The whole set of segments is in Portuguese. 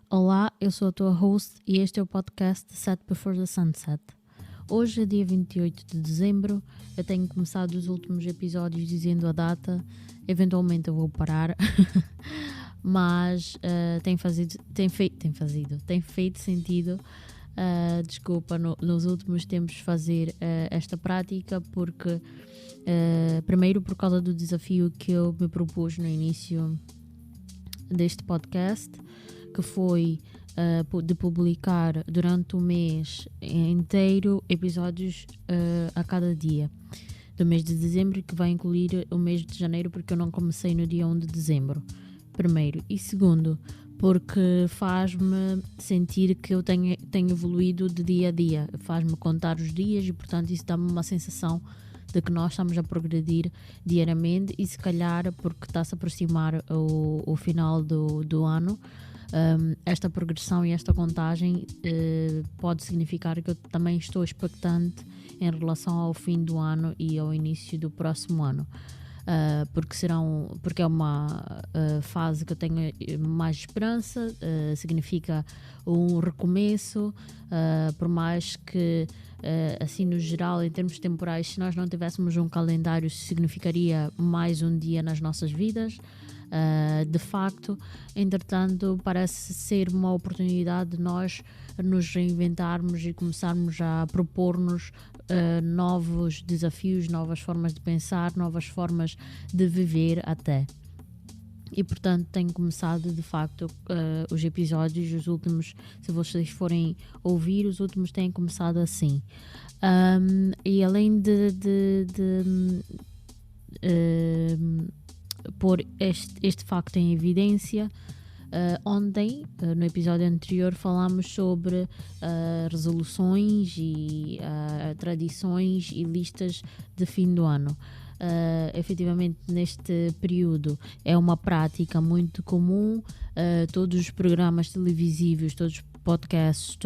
Olá, eu sou a tua host e este é o podcast Set Before the Sunset. Hoje é dia 28 de dezembro, eu tenho começado os últimos episódios dizendo a data, eventualmente eu vou parar, mas tem feito sentido, nos últimos tempos fazer esta prática porque, primeiro por causa do desafio que eu me propus no início deste podcast, que foi de publicar durante o mês inteiro episódios a cada dia do mês de dezembro, que vai incluir o mês de janeiro, porque eu não comecei no dia 1 de dezembro, primeiro. E segundo, porque faz-me sentir que eu tenho evoluído de dia a dia, faz-me contar os dias e, portanto, isso dá-me uma sensação de que nós estamos a progredir diariamente e, se calhar, porque está-se a aproximar o final do ano, esta progressão e esta contagem pode significar que eu também estou expectante em relação ao fim do ano e ao início do próximo ano, porque é uma fase que eu tenho mais esperança, significa um recomeço, por mais que assim no geral, em termos temporais, se nós não tivéssemos um calendário, significaria mais um dia nas nossas vidas. De facto, entretanto, parece ser uma oportunidade de nós nos reinventarmos e começarmos a propor-nos novos desafios, novas formas de pensar, novas formas de viver até. E, portanto, tenho começado, de facto, os episódios, os últimos, se vocês forem ouvir, os últimos têm começado assim. E além de pôr este facto em evidência, ontem, no episódio anterior, falámos sobre resoluções e tradições e listas de fim do ano. Efetivamente, neste período é uma prática muito comum, todos os programas televisivos, todos os podcasts,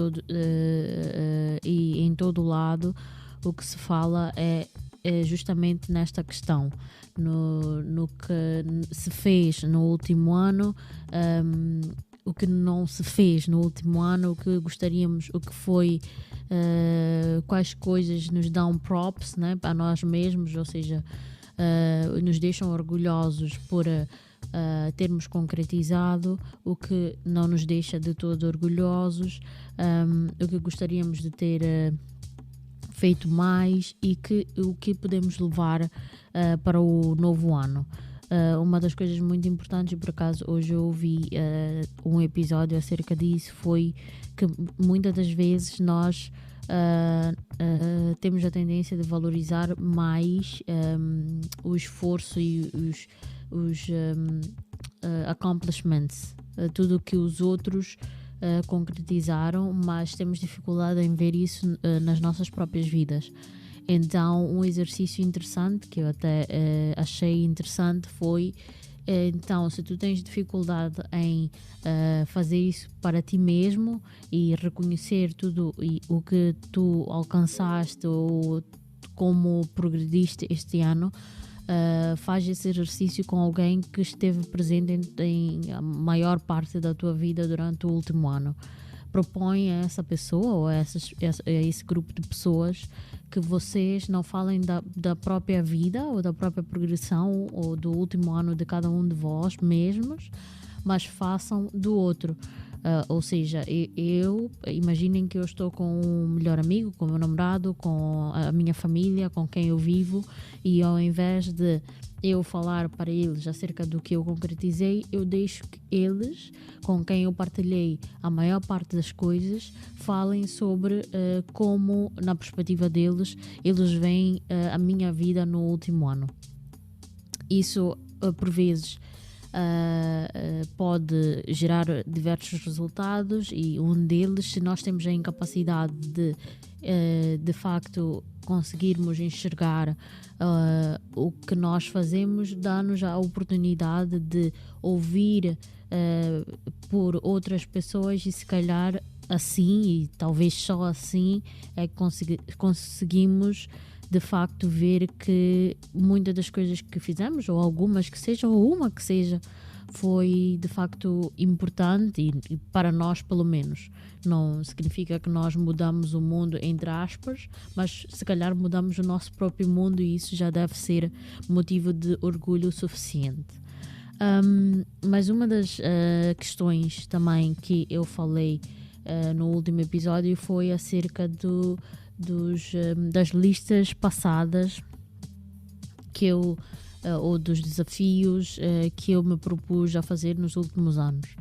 e em todo o lado o que se fala é justamente nesta questão, no que se fez no último ano, o que não se fez no último ano, o que gostaríamos, o que foi, quais coisas nos dão props, né, a nós mesmos, ou seja, nos deixam orgulhosos por termos concretizado, o que não nos deixa de todo orgulhosos, o que gostaríamos de ter feito mais e o que podemos levar para o novo ano. Uma das coisas muito importantes, e por acaso hoje eu ouvi um episódio acerca disso, foi que muitas das vezes nós temos a tendência de valorizar mais o esforço e os accomplishments, tudo o que os outros concretizaram, mas temos dificuldade em ver isso nas nossas próprias vidas. Então, um exercício interessante que eu até achei interessante foi, então, se tu tens dificuldade em fazer isso para ti mesmo e reconhecer tudo o que tu alcançaste ou como progrediste este ano, faz esse exercício com alguém que esteve presente em a maior parte da tua vida durante o último ano. Propõe a essa pessoa ou a esse grupo de pessoas que vocês não falem da própria vida ou da própria progressão ou do último ano de cada um de vós mesmos, mas façam do outro. Ou seja, imaginem que eu estou com um melhor amigo, com o meu namorado, com a minha família, com quem eu vivo, e ao invés de eu falar para eles acerca do que eu concretizei, eu deixo que eles, com quem eu partilhei a maior parte das coisas, falem sobre como, na perspectiva deles, eles veem a minha vida no último ano. Isso, por vezes, pode gerar diversos resultados, e um deles, se nós temos a incapacidade de facto conseguirmos enxergar o que nós fazemos, dá-nos a oportunidade de ouvir por outras pessoas, e se calhar assim, e talvez só assim, é que conseguimos de facto ver que muitas das coisas que fizemos, ou algumas que sejam, ou uma que seja, foi de facto importante e para nós pelo menos. Não significa que nós mudamos o mundo entre aspas, mas se calhar mudamos o nosso próprio mundo e isso já deve ser motivo de orgulho suficiente. Mas uma das questões também que eu falei no último episódio foi acerca das listas passadas que eu ou dos desafios que eu me propus a fazer nos últimos anos.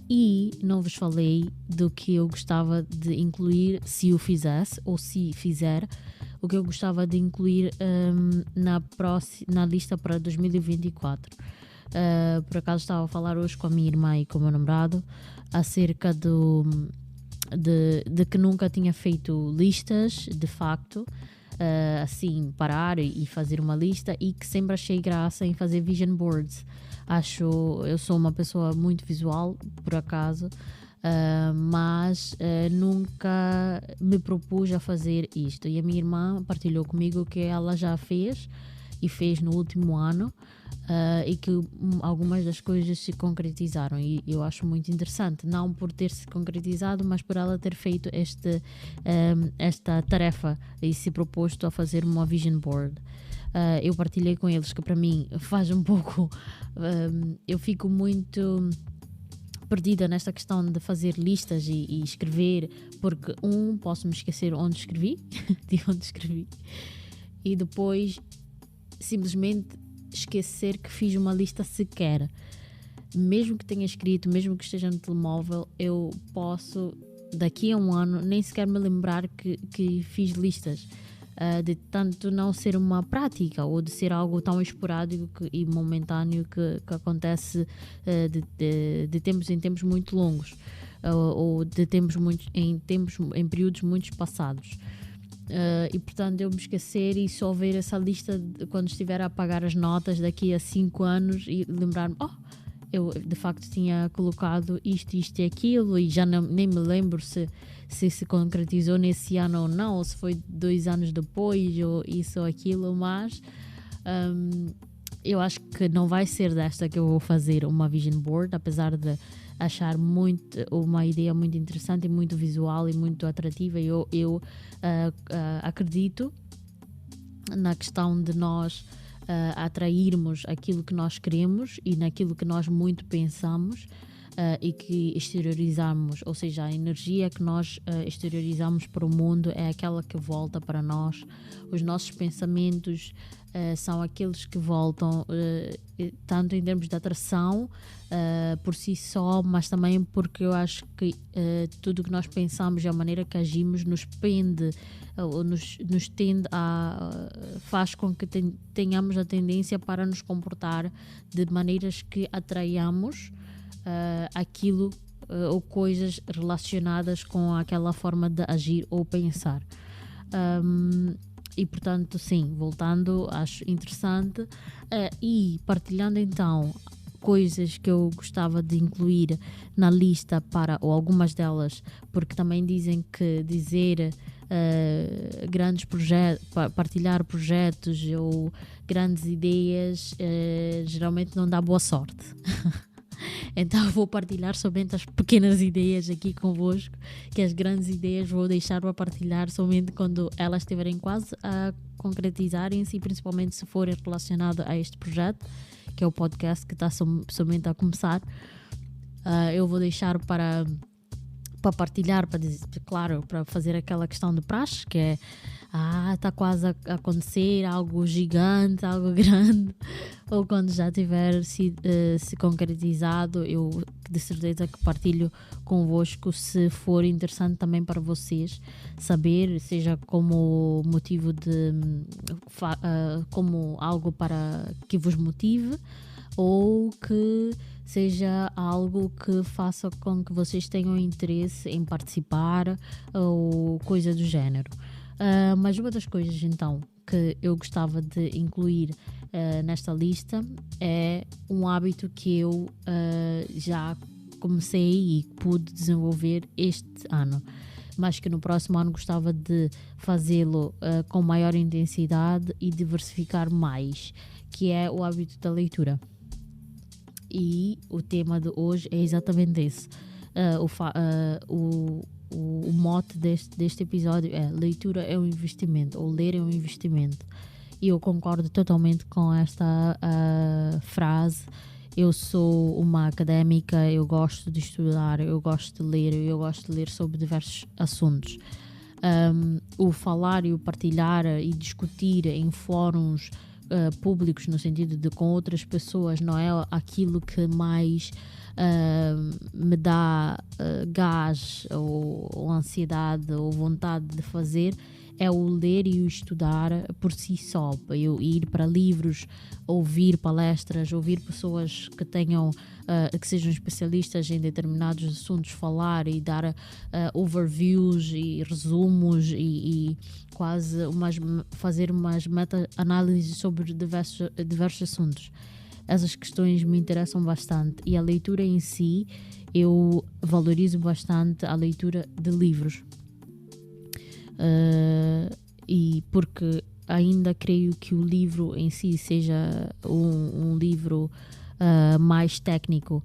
E não vos falei do que eu gostava de incluir se o fizesse ou se fizer, o que eu gostava de incluir na lista para 2024. Por acaso estava a falar hoje com a minha irmã e com o meu namorado acerca de que nunca tinha feito listas, de facto, assim, parar e fazer uma lista, e que sempre achei graça em fazer vision boards. Eu sou uma pessoa muito visual, por acaso, mas nunca me propus a fazer isto. E a minha irmã partilhou comigo que ela já fez e fez no último ano, e que algumas das coisas se concretizaram, e eu acho muito interessante, não por ter se concretizado, mas por ela ter feito esta tarefa e se proposto a fazer uma vision board. Eu partilhei com eles que para mim faz um pouco, eu fico muito perdida nesta questão de fazer listas e escrever, porque posso me esquecer onde escrevi de onde escrevi, e depois simplesmente esquecer que fiz uma lista sequer. Mesmo que tenha escrito, mesmo que esteja no telemóvel, eu posso daqui a um ano nem sequer me lembrar que fiz listas, de tanto não ser uma prática ou de ser algo tão esporádico e momentâneo que acontece de tempos em tempos muito longos, ou de em períodos muito espaçados. E portanto eu me esquecer e só ver essa lista quando estiver a pagar as notas daqui a 5 anos e lembrar-me, eu de facto tinha colocado isto e aquilo, e já nem me lembro se concretizou nesse ano ou não, ou se foi 2 anos depois, ou isso ou aquilo, mas eu acho que não vai ser desta que eu vou fazer uma vision board, apesar de achar uma ideia muito interessante e muito visual e muito atrativa. Eu acredito na questão de nós atrairmos aquilo que nós queremos e naquilo que nós muito pensamos, e que exteriorizamos, ou seja, a energia que nós exteriorizamos para o mundo é aquela que volta para nós. Os nossos pensamentos são aqueles que voltam, tanto em termos de atração por si só, mas também porque eu acho que tudo o que nós pensamos e a maneira que agimos nos pende ou nos tende faz com que tenhamos a tendência para nos comportar de maneiras que atraiamos aquilo ou coisas relacionadas com aquela forma de agir ou pensar. E portanto, sim, voltando, acho interessante, e partilhando então coisas que eu gostava de incluir na lista, ou algumas delas, porque também dizem que dizer grandes projetos, partilhar projetos ou grandes ideias geralmente não dá boa sorte. Então eu vou partilhar somente as pequenas ideias aqui convosco, que as grandes ideias vou deixar para partilhar somente quando elas estiverem quase a concretizarem-se, e principalmente se forem relacionadas a este projeto, que é o podcast que está somente a começar. Eu vou deixar para partilhar, para dizer, claro, para fazer aquela questão de praxe, que é está quase a acontecer algo gigante, algo grande, ou quando já tiver se concretizado, eu de certeza que partilho convosco, se for interessante também para vocês saber, seja como motivo como algo para que vos motive, ou que seja algo que faça com que vocês tenham interesse em participar ou coisa do género. Mas uma das coisas então que eu gostava de incluir nesta lista é um hábito que eu já comecei e pude desenvolver este ano, mas que no próximo ano gostava de fazê-lo com maior intensidade e diversificar mais, que é o hábito da leitura. E o tema de hoje é exatamente esse. O mote deste episódio é: leitura é um investimento, ou ler é um investimento. E eu concordo totalmente com esta frase. Eu sou uma académica, eu gosto de estudar, eu gosto de ler sobre diversos assuntos. O falar e o partilhar e discutir em fóruns públicos, no sentido de com outras pessoas, não é aquilo que mais me dá gás ou ansiedade ou vontade de fazer. É o ler e o estudar por si só. Eu ir para livros, ouvir palestras, ouvir pessoas que tenham, que sejam especialistas em determinados assuntos, falar e dar overviews e resumos e quase fazer umas meta-análises sobre diversos assuntos. Essas questões me interessam bastante, e a leitura em si, eu valorizo bastante a leitura de livros. E porque ainda creio que o livro em si seja um livro mais técnico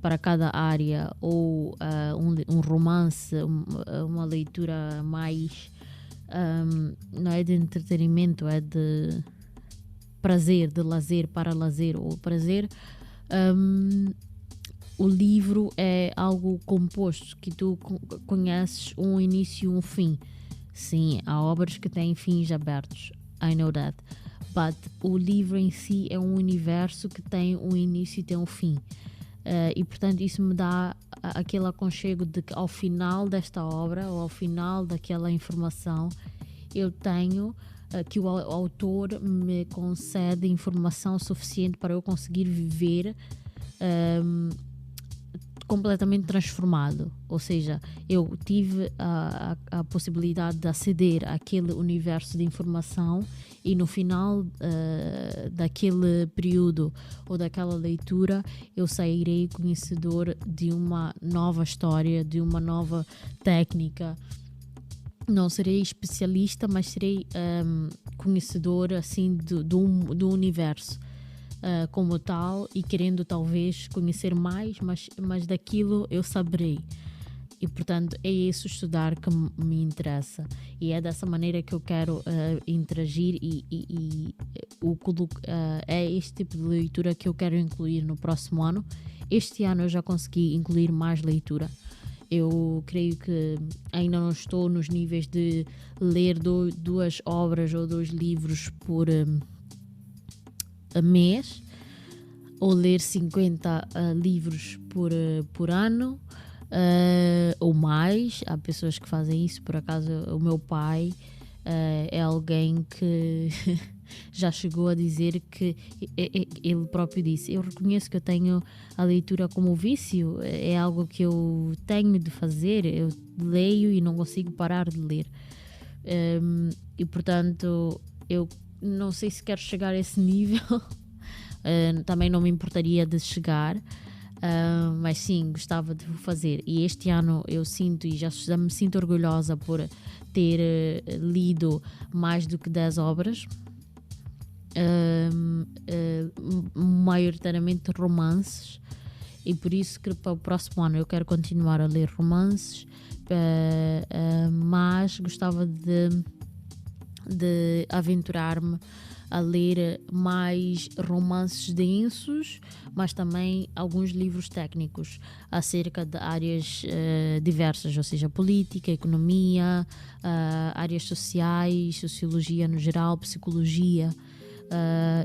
para cada área, ou um romance, uma leitura mais não é de entretenimento, é de prazer, de lazer, para lazer ou prazer. O livro é algo composto, que tu conheces um início e um fim. Sim, há obras que têm fins abertos. I know that. But o livro em si é um universo que tem um início e tem um fim. E portanto isso me dá aquele aconchego de que ao final desta obra, ou ao final daquela informação, eu tenho que o autor me concede informação suficiente para eu conseguir viver completamente transformado. Ou seja, eu tive a possibilidade de aceder àquele universo de informação, e no final daquele período ou daquela leitura eu sairei conhecedor de uma nova história, de uma nova técnica. Não serei especialista, mas serei conhecedor assim do universo como tal, e querendo talvez conhecer mais, mas daquilo eu saberei. E portanto é esse estudar que me interessa, e é dessa maneira que eu quero interagir, e é este tipo de leitura que eu quero incluir no próximo ano. Este ano eu já consegui incluir mais leitura. Eu creio que ainda não estou nos níveis de ler 2 obras ou 2 livros por mês, ou ler 50 livros por ano, ou mais. Há pessoas que fazem isso. Por acaso o meu pai é alguém que já chegou a dizer que ele próprio disse: eu reconheço que eu tenho a leitura como vício, é algo que eu tenho de fazer, eu leio e não consigo parar de ler. E portanto eu não sei se quero chegar a esse nível. Também não me importaria de chegar, mas sim, gostava de fazer. E este ano eu sinto, e já me sinto orgulhosa por ter lido mais do que 10 obras, maioritariamente romances, e por isso que para o próximo ano eu quero continuar a ler romances, mas gostava de aventurar-me a ler mais romances densos, mas também alguns livros técnicos acerca de áreas diversas, ou seja, política, economia, áreas sociais, sociologia no geral, psicologia.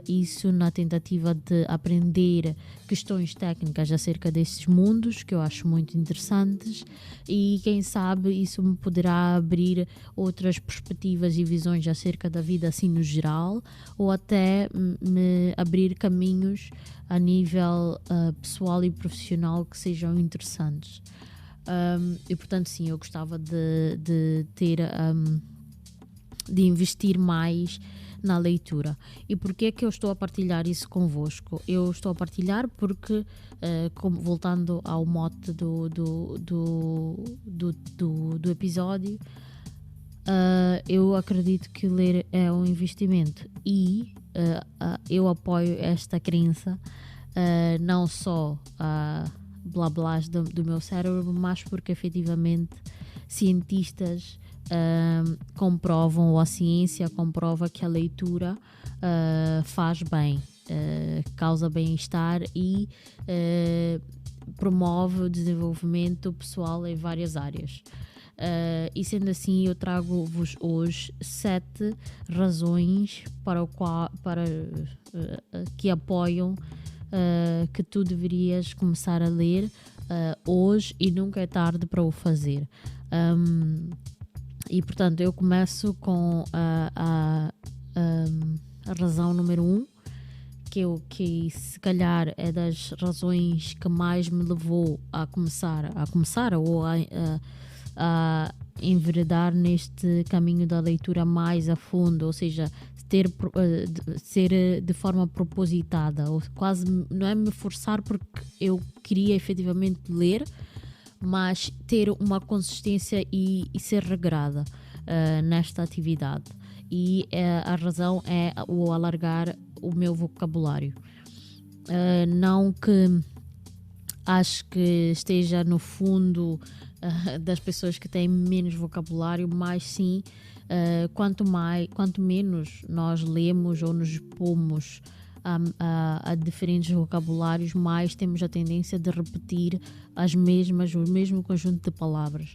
Isso na tentativa de aprender questões técnicas acerca desses mundos, que eu acho muito interessantes, e quem sabe isso me poderá abrir outras perspectivas e visões acerca da vida assim no geral, ou até me abrir caminhos a nível pessoal e profissional que sejam interessantes. E portanto sim, eu gostava de ter de investir mais na leitura. E porquê é que eu estou a partilhar isso convosco? Eu estou a partilhar porque, voltando ao mote do episódio, eu acredito que ler é um investimento, e eu apoio esta crença não só blá blás do meu cérebro, mas porque efetivamente cientistas comprovam, ou a ciência comprova que a leitura faz bem, causa bem-estar e promove o desenvolvimento pessoal em várias áreas. E sendo assim, eu trago-vos hoje 7 razões que apoiam que tu deverias começar a ler hoje, e nunca é tarde para o fazer. E portanto, eu começo com a razão número 1, que se calhar é das razões que mais me levou a começar ou a enveredar neste caminho da leitura mais a fundo, ou seja, ser de forma propositada, ou quase não é me forçar, porque eu queria efetivamente ler, mas ter uma consistência e ser regrada nesta atividade. E a razão é o alargar o meu vocabulário. Não que acho que esteja no fundo das pessoas que têm menos vocabulário, mas sim, quanto menos nós lemos ou nos expomos a diferentes vocabulários, mais temos a tendência de repetir o mesmo conjunto de palavras.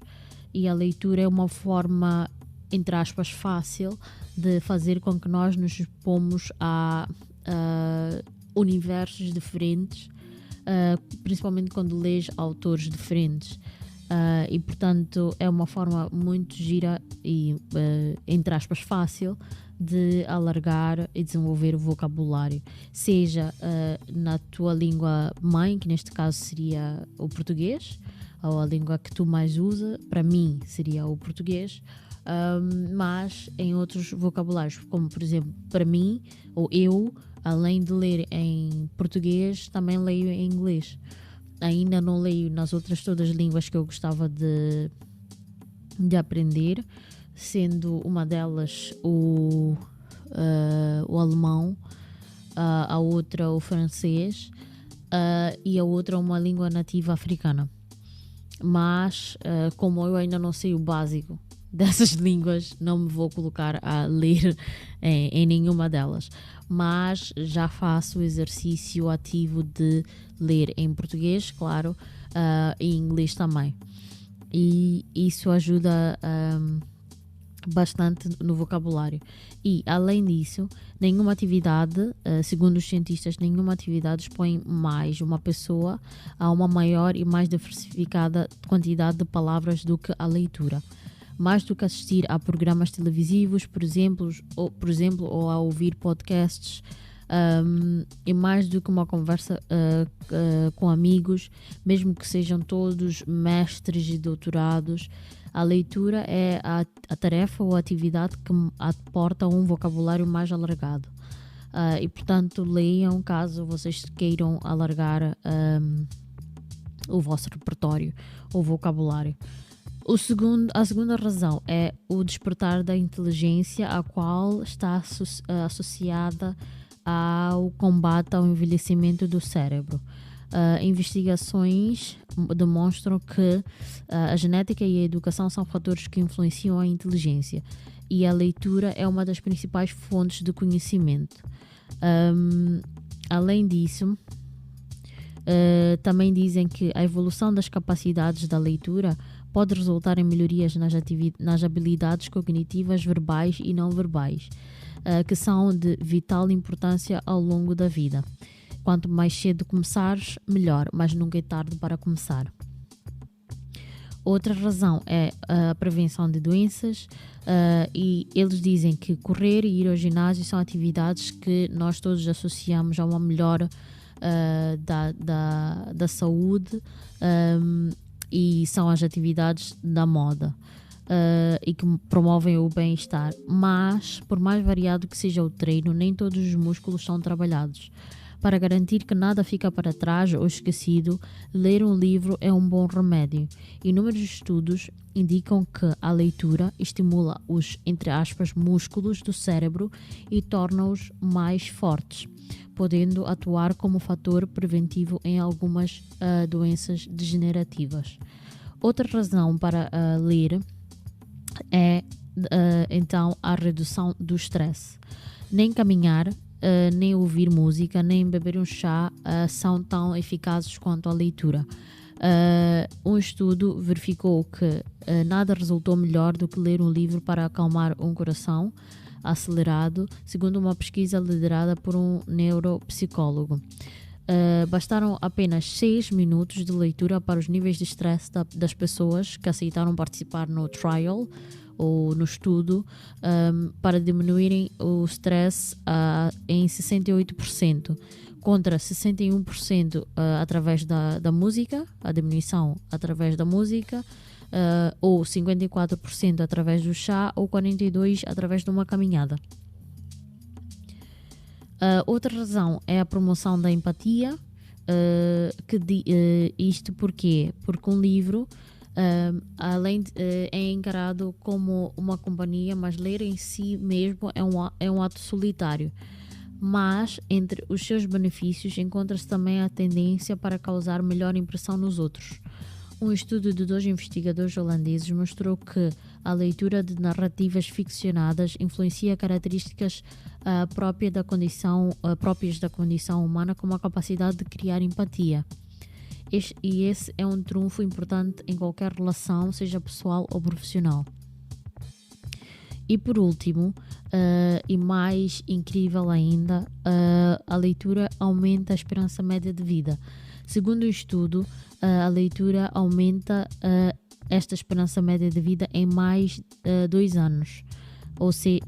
E a leitura é uma forma, entre aspas, fácil de fazer com que nós nos expomos a universos diferentes, principalmente quando lês autores diferentes. E portanto é uma forma muito gira e, entre aspas, fácil de alargar e desenvolver o vocabulário, seja na tua língua mãe, que neste caso seria o português, ou a língua que tu mais usa. Para mim seria o português, mas em outros vocabulários, como por exemplo, para mim, ou eu, além de ler em português, também leio em inglês. Ainda não leio nas outras todas as línguas que eu gostava de aprender, sendo uma delas o alemão, a outra o francês, e a outra uma língua nativa africana. Mas como eu ainda não sei o básico dessas línguas, não me vou colocar a ler em nenhuma delas, mas já faço o exercício ativo de ler em português, claro, e em inglês também, e isso ajuda bastante no vocabulário. E além disso, nenhuma atividade, segundo os cientistas, nenhuma atividade expõe mais uma pessoa a uma maior e mais diversificada quantidade de palavras do que a leitura. Mais do que assistir a programas televisivos, por exemplo, ou a ouvir podcasts, e mais do que uma conversa com amigos, mesmo que sejam todos mestres e doutorados, a leitura é a tarefa ou a atividade que aporta um vocabulário mais alargado. E portanto, leiam caso vocês queiram alargar o vosso repertório ou vocabulário. A segunda razão é o despertar da inteligência, a qual está associada ao combate ao envelhecimento do cérebro. Investigações demonstram que a genética e a educação são fatores que influenciam a inteligência, e a leitura é uma das principais fontes de conhecimento. Além disso, também dizem que a evolução das capacidades da leitura pode resultar em melhorias nas habilidades cognitivas verbais e não verbais, que são de vital importância ao longo da vida. Quanto mais cedo começares, melhor, mas nunca é tarde para começar. Outra razão é a prevenção de doenças, e eles dizem que correr e ir ao ginásio são atividades que nós todos associamos a uma melhora da saúde, e são as atividades da moda, e que promovem o bem-estar. Mas, por mais variado que seja o treino, nem todos os músculos são trabalhados. Para garantir que nada fica para trás ou esquecido, ler um livro é um bom remédio. Inúmeros estudos indicam que a leitura estimula os, entre aspas, músculos do cérebro e torna-os mais fortes, podendo atuar como fator preventivo em algumas doenças degenerativas. Outra razão para ler é então a redução do stress. Nem caminhar, nem ouvir música, nem beber um chá são tão eficazes quanto a leitura. Um estudo verificou que nada resultou melhor do que ler um livro para acalmar um coração acelerado, segundo uma pesquisa liderada por um neuropsicólogo. Bastaram apenas 6 minutos de leitura para os níveis de stress das pessoas que aceitaram participar no trial ou no estudo para diminuírem o stress em 68%, contra 61% através da música, a diminuição através da música, ou 54% através do chá, ou 42% através de uma caminhada. Outra razão é a promoção da empatia. Isto porquê? Porque um livro é encarado como uma companhia, mas ler em si mesmo é um ato solitário. Mas entre os seus benefícios encontra-se também a tendência para causar melhor impressão nos outros. Um estudo de 2 investigadores holandeses mostrou que a leitura de narrativas ficcionadas influencia características próprias da condição humana, como a capacidade de criar empatia. Esse é um trunfo importante em qualquer relação, seja pessoal ou profissional. E por último, e mais incrível ainda, a leitura aumenta a esperança média de vida. Segundo o estudo, a leitura aumenta esta esperança média de vida em mais 2 anos, ou seja,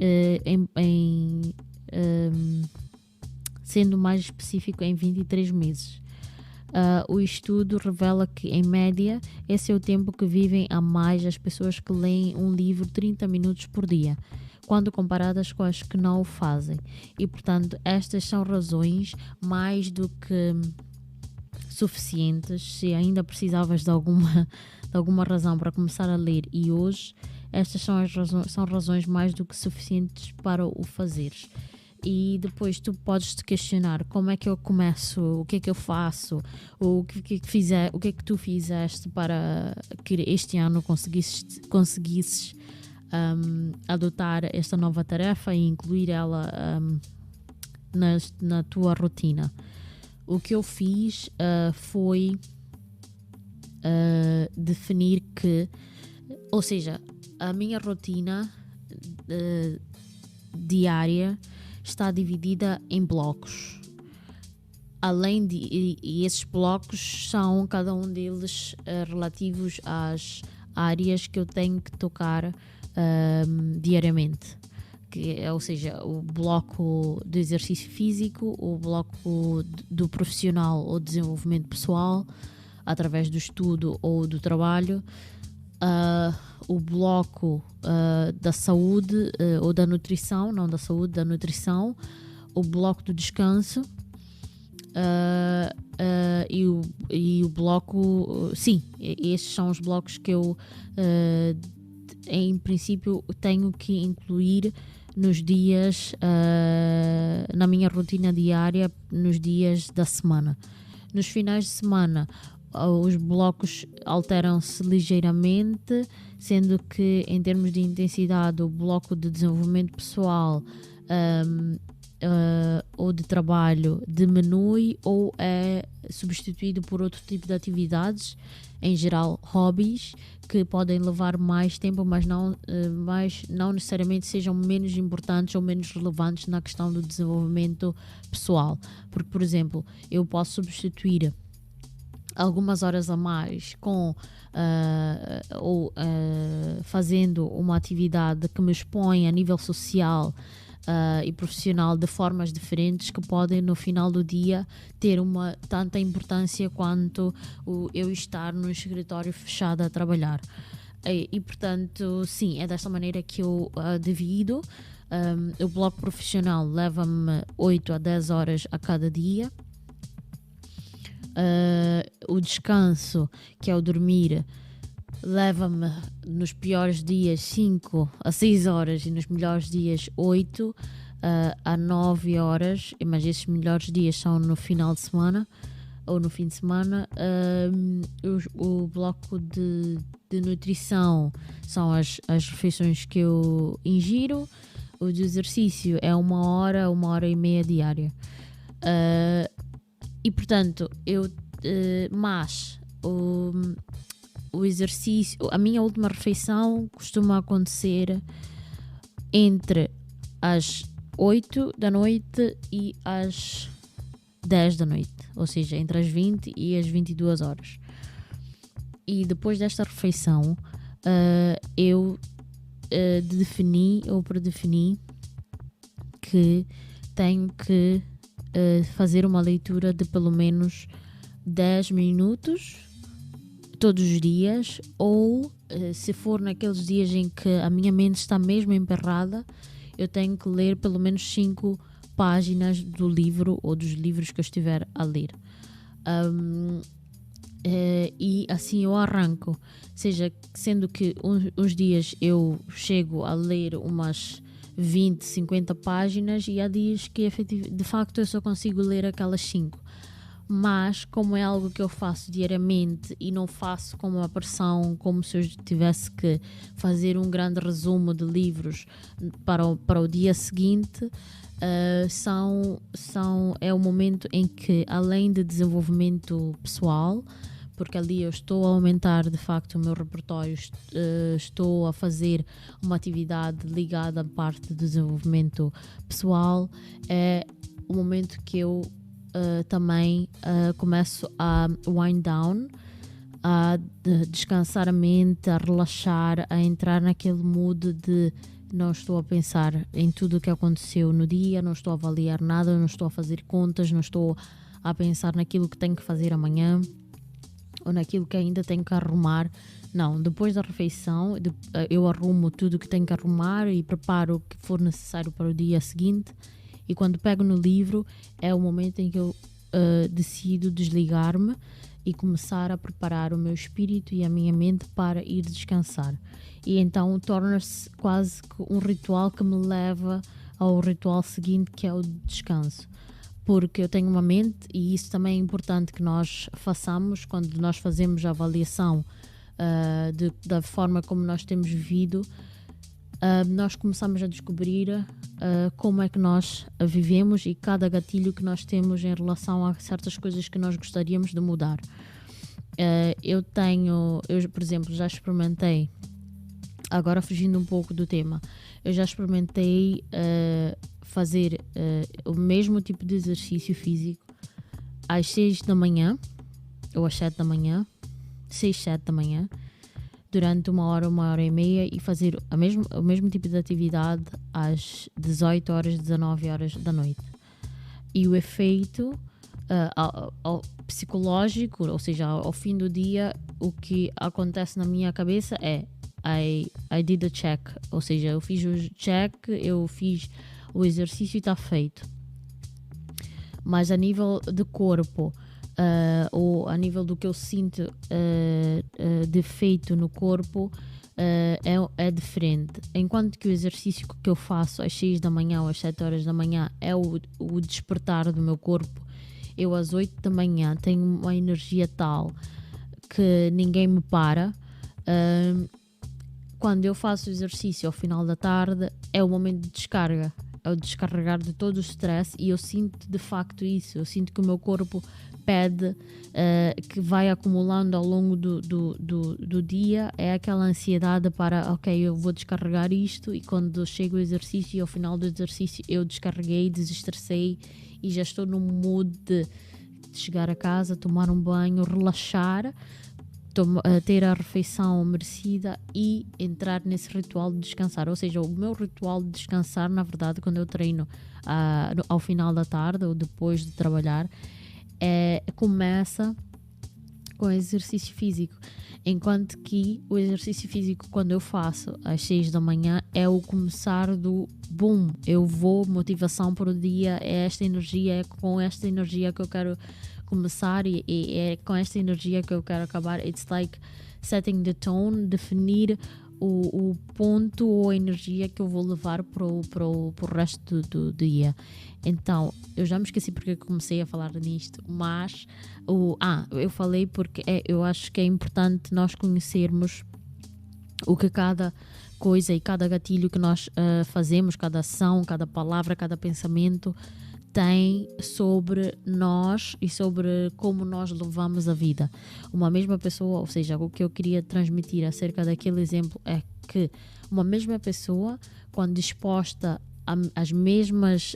sendo mais específico, em 23 meses. O estudo revela que, em média, esse é o tempo que vivem a mais as pessoas que leem um livro 30 minutos por dia, quando comparadas com as que não o fazem. E, portanto, estas são razões mais do que suficientes. Se ainda precisavas de alguma razão para começar a ler, e hoje estas são razões mais do que suficientes para o fazeres. E depois tu podes te questionar: como é que eu começo, o que é que eu faço, o que é que tu fizeste para que este ano conseguisses adotar esta nova tarefa e incluir ela na tua rotina. O que eu fiz foi definir que, ou seja, a minha rotina diária está dividida em blocos. E esses blocos são, cada um deles, relativos às áreas que eu tenho que tocar diariamente. Ou seja, o bloco do exercício físico, o bloco do profissional ou desenvolvimento pessoal, através do estudo ou do trabalho, o bloco da saúde ou da nutrição, não da saúde, da nutrição, o bloco do descanso e o bloco, sim, estes são os blocos que eu em princípio tenho que incluir nos dias, na minha rotina diária, nos dias da semana. Nos finais de semana, os blocos alteram-se ligeiramente, sendo que, em termos de intensidade, o bloco de desenvolvimento pessoal ou de trabalho diminui ou é substituído por outro tipo de atividades, em geral hobbies, que podem levar mais tempo, mas não necessariamente sejam menos importantes ou menos relevantes na questão do desenvolvimento pessoal. Porque, por exemplo, eu posso substituir algumas horas a mais fazendo uma atividade que me expõe a nível social e profissional de formas diferentes, que podem no final do dia ter uma tanta importância quanto eu estar no escritório fechado a trabalhar. E portanto, sim, é desta maneira que eu divido. O bloco profissional leva-me 8 a 10 horas a cada dia. O descanso, que é o dormir, leva-me nos piores dias 5 a 6 horas e nos melhores dias 8 a 9 horas, mas esses melhores dias são no final de semana ou no fim de semana. O bloco de nutrição são as refeições que eu ingiro. O de exercício é 1 hora e meia diária. E portanto, o exercício, a minha última refeição costuma acontecer entre as 8 da noite e as 10 da noite, ou seja, entre as 20 e as 22 horas. E depois desta refeição, eu predefini que tenho que fazer uma leitura de pelo menos 10 minutos todos os dias, ou se for naqueles dias em que a minha mente está mesmo emperrada, eu tenho que ler pelo menos 5 páginas do livro ou dos livros que eu estiver a ler. E assim eu arranco, sendo que uns dias eu chego a ler umas 20, 50 páginas e há dias que de facto eu só consigo ler aquelas 5. Mas como é algo que eu faço diariamente e não faço com uma pressão, como se eu tivesse que fazer um grande resumo de livros para o dia seguinte, é o momento em que, além de desenvolvimento pessoal, porque ali eu estou a aumentar de facto o meu repertório, estou a fazer uma atividade ligada à parte do desenvolvimento pessoal, é o momento que eu também começo a wind down, a descansar a mente, a relaxar, a entrar naquele mood de não estou a pensar em tudo o que aconteceu no dia, não estou a avaliar nada, não estou a fazer contas, não estou a pensar naquilo que tenho que fazer amanhã ou naquilo que ainda tenho que arrumar. Não, depois da refeição eu arrumo tudo o que tenho que arrumar e preparo o que for necessário para o dia seguinte. E quando pego no livro é o momento em que eu decido desligar-me e começar a preparar o meu espírito e a minha mente para ir descansar. E então torna-se quase que um ritual que me leva ao ritual seguinte, que é o descanso. Porque eu tenho uma mente, e isso também é importante que nós façamos quando nós fazemos a avaliação da forma como nós temos vivido. Nós começamos a descobrir como é que nós vivemos e cada gatilho que nós temos em relação a certas coisas que nós gostaríamos de mudar. Eu, por exemplo, já experimentei, agora fugindo um pouco do tema, eu já experimentei fazer o mesmo tipo de exercício físico às 6 da manhã ou às 7 da manhã, 6, 7 da manhã, durante 1 hora e meia, e fazer o mesmo tipo de atividade às 18 horas, 19 horas da noite. E o efeito ao psicológico, ou seja, ao fim do dia, o que acontece na minha cabeça é I did a check, ou seja, eu fiz o check, eu fiz o exercício e está feito. Mas a nível de corpo, ou a nível do que eu sinto de efeito no corpo, é diferente. Enquanto que o exercício que eu faço às 6 da manhã ou às 7 horas da manhã é o despertar do meu corpo, eu às 8 da manhã tenho uma energia tal que ninguém me para. Quando eu faço o exercício ao final da tarde, é o momento de descarga, é o descarregar de todo o stress, e eu sinto de facto isso. Eu sinto que o meu corpo pede, que vai acumulando ao longo do dia, é aquela ansiedade para, ok, eu vou descarregar isto, e quando chega o exercício e ao final do exercício eu descarreguei, desestressei e já estou no mood de chegar a casa, tomar um banho, relaxar, ter a refeição merecida e entrar nesse ritual de descansar. Ou seja, o meu ritual de descansar, na verdade, quando eu treino ao final da tarde ou depois de trabalhar, começa com exercício físico. Enquanto que o exercício físico, quando eu faço às 6 da manhã, é o começar do boom. Eu vou, motivação para o dia, é esta energia, é com esta energia que eu quero começar e é com esta energia que eu quero acabar. It's like setting the tone, definir o ponto ou a energia que eu vou levar para o resto do dia. Então, eu já me esqueci porque eu comecei a falar nisto, mas eu falei porque eu acho que é importante nós conhecermos o que cada coisa e cada gatilho que nós fazemos, cada ação, cada palavra, cada pensamento tem sobre nós e sobre como nós levamos a vida. Uma mesma pessoa, ou seja, o que eu queria transmitir acerca daquele exemplo é que uma mesma pessoa, quando disposta às mesmas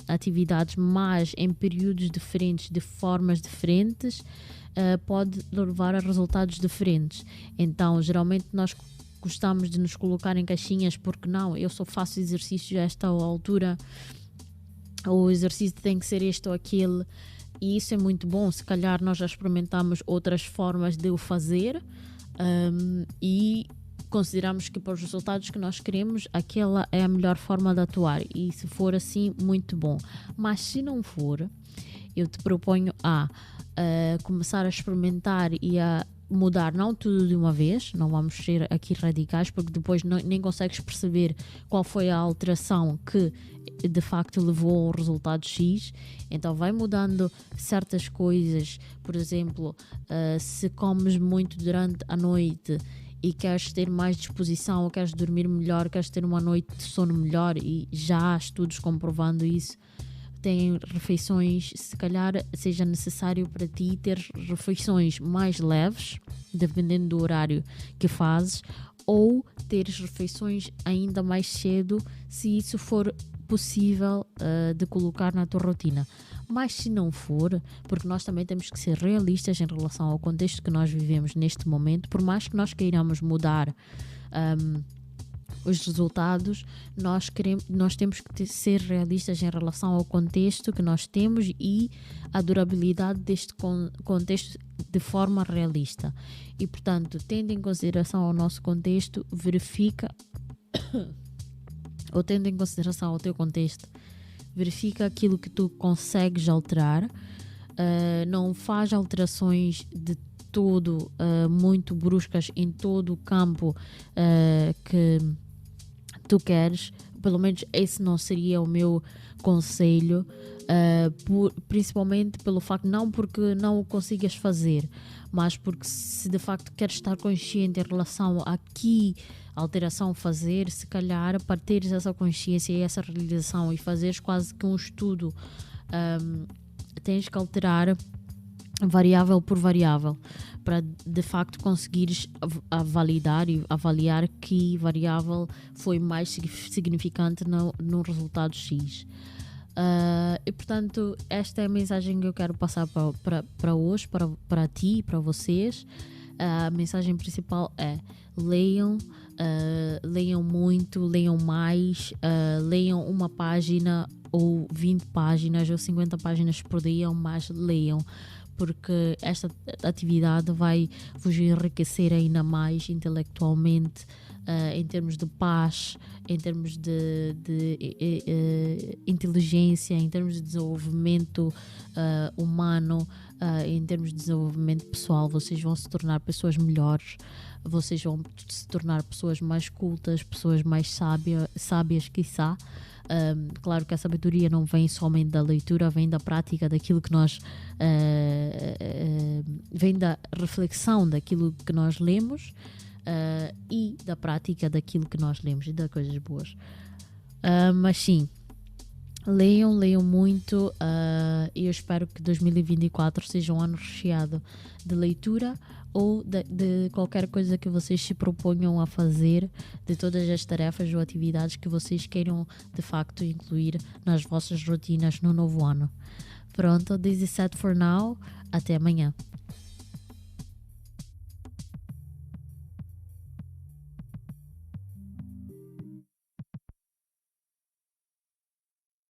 atividades, mas em períodos diferentes, de formas diferentes, pode levar a resultados diferentes. Então, geralmente nós gostamos de nos colocar em caixinhas porque não, eu só faço exercício a esta altura, o exercício tem que ser este ou aquele, e isso é muito bom. Se calhar nós já experimentamos outras formas de o fazer e consideramos que para os resultados que nós queremos aquela é a melhor forma de atuar, e se for assim, muito bom. Mas se não for, eu te proponho a começar a experimentar e a mudar, não tudo de uma vez, não vamos ser aqui radicais porque depois nem consegues perceber qual foi a alteração que de facto levou ao resultado X. Então vai mudando certas coisas. Por exemplo, se comes muito durante a noite e queres ter mais disposição, ou queres dormir melhor, queres ter uma noite de sono melhor, e já há estudos comprovando isso, tem refeições, se calhar seja necessário para ti ter refeições mais leves, dependendo do horário que fazes, ou teres refeições ainda mais cedo, se isso for possível de colocar na tua rotina. Mas se não for, porque nós também temos que ser realistas em relação ao contexto que nós vivemos neste momento, por mais que nós queiramos mudar os resultados, nós temos que ser realistas em relação ao contexto que nós temos e a durabilidade deste contexto de forma realista. E, portanto, tendo em consideração o nosso contexto, verifica ou tendo em consideração o teu contexto, verifica aquilo que tu consegues alterar, não faz alterações de todo muito bruscas em todo o campo que tu queres. Pelo menos esse não seria o meu conselho, principalmente pelo facto, não porque não o consigas fazer, mas porque se de facto queres estar consciente em relação a que alteração fazer, se calhar para teres essa consciência e essa realização e fazeres quase que um estudo, tens que alterar variável por variável para de facto conseguires validar e avaliar que variável foi mais significante no resultado X. E portanto, esta é a mensagem que eu quero passar para hoje, para ti e para vocês. A mensagem principal é: leiam, leiam muito, leiam mais, leiam uma página ou 20 páginas ou 50 páginas por dia, mas leiam, porque esta atividade vai vos enriquecer ainda mais intelectualmente, em termos de paz, em termos de inteligência, em termos de desenvolvimento humano, em termos de desenvolvimento pessoal. Vocês vão se tornar pessoas melhores, vocês vão se tornar pessoas mais cultas, pessoas mais sábias, quiçá. Claro que a sabedoria não vem somente da leitura, vem da prática daquilo que nós vem da reflexão daquilo que nós lemos, e da prática daquilo que nós lemos e das coisas boas. Mas sim, leiam muito, e eu espero que 2024 seja um ano recheado de leitura ou de qualquer coisa que vocês se proponham a fazer, de todas as tarefas ou atividades que vocês queiram de facto incluir nas vossas rotinas no novo ano. Pronto, this is set for now. Até amanhã.